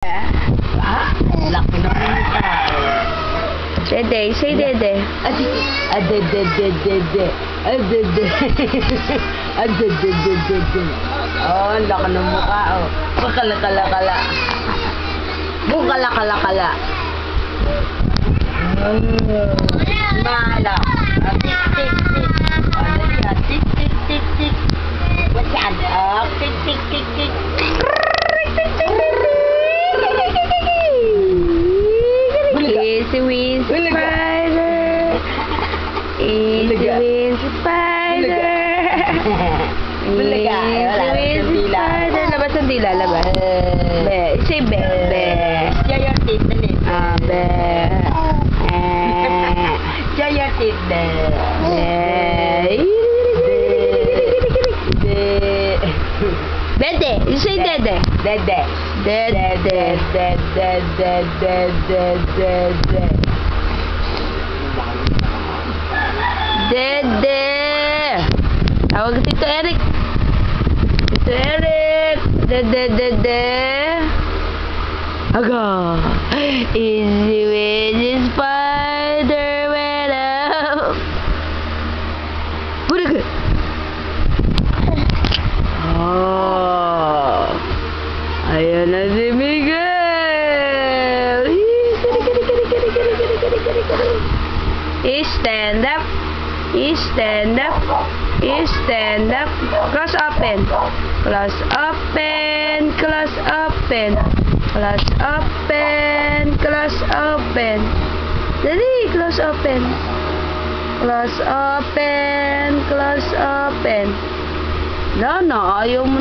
Laki na mukha. Dede, say dede. Oh, laki ng mukha, oh. Bukala-kala-kala. Bukala-kala-kala. Mala. Tik-tik-tik. Dali, tik-tik-tik-tik. What's up? Tik-tik-tik-tik. Easy wins spider. Easy wins spider. Bulaga. Easy wins spider. Labas ang dila, labas. Be. Say be. Be. Share your teeth, dali. Be. Share your teeth, be. Dede. You say dede. Dede. Dede. Dede. Tawag Tito Eric. Tito Eric. Dede. Aga. Easy with the spider went up. Put it. Oh. Ayan na si Miguel. Stand up. Stand up. Stand up. Close open. Close open. Close open. Close open. Close open. Dali, close open. Close open. Close open. No, ayaw mo.